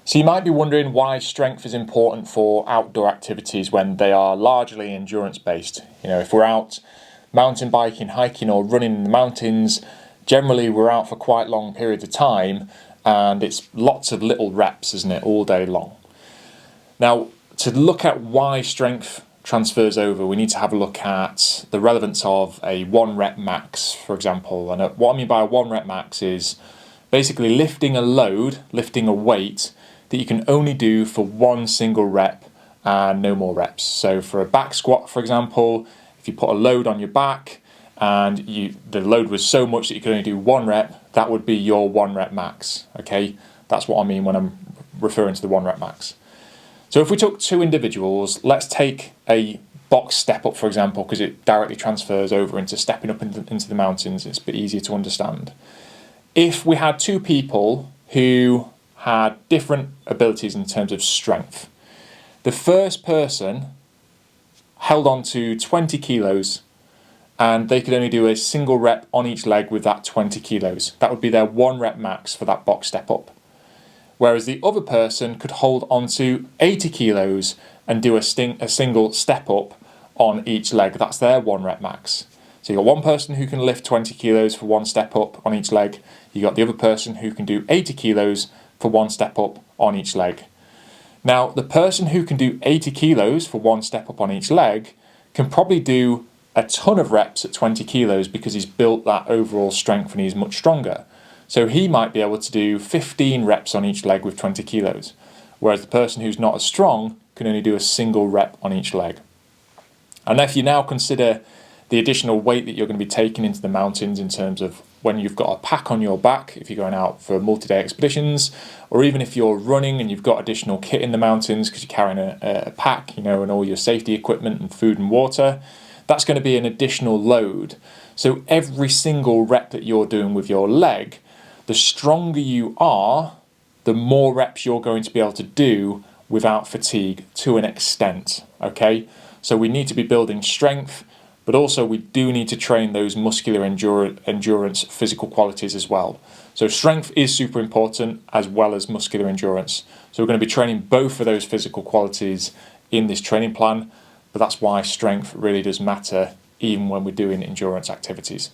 So you might be wondering why strength is important for outdoor activities when they are largely endurance based. If we're out mountain biking, hiking or running in the mountains, generally we're out for quite long periods of time and it's lots of little reps, isn't it, all day long. Now, to look at why strength transfers over, we need to have a look at the relevance of a 1 rep max, for example. And what I mean by a 1 rep max is basically lifting a load, lifting a weight that you can only do for one single rep and no more reps. So for a back squat, for example, if you put a load on your back and the load was so much that you could only do 1 rep, that would be your 1 rep max. Okay, that's what I mean when I'm referring to the 1 rep max. So if we took 2 individuals, let's take a box step up, for example, because it directly transfers over into stepping up into the mountains. It's a bit easier to understand. If we had 2 people who had different abilities in terms of strength, the first person held on to 20 kilos and they could only do a single rep on each leg with that 20 kilos. That would be their 1 rep max for that box step up. Whereas the other person could hold on to 80 kilos and do a single step up on each leg. That's their 1 rep max. So you've got one person who can lift 20 kilos for 1 step up on each leg. You've got the other person who can do 80 kilos for 1 step up on each leg. Now, the person who can do 80 kilos for 1 step up on each leg can probably do a ton of reps at 20 kilos because he's built that overall strength and he's much stronger. So he might be able to do 15 reps on each leg with 20 kilos, whereas the person who's not as strong can only do a single rep on each leg. And if you now consider the additional weight that you're going to be taking into the mountains in terms of when you've got a pack on your back, if you're going out for multi-day expeditions, or even if you're running and you've got additional kit in the mountains because you're carrying a pack, and all your safety equipment and food and water, that's going to be an additional load. So every single rep that you're doing with your leg, the stronger you are, the more reps you're going to be able to do without fatigue to an extent, okay? So we need to be building strength, but also we do need to train those muscular endurance physical qualities as well. So strength is super important as well as muscular endurance. So we're going to be training both of those physical qualities in this training plan, but that's why strength really does matter even when we're doing endurance activities.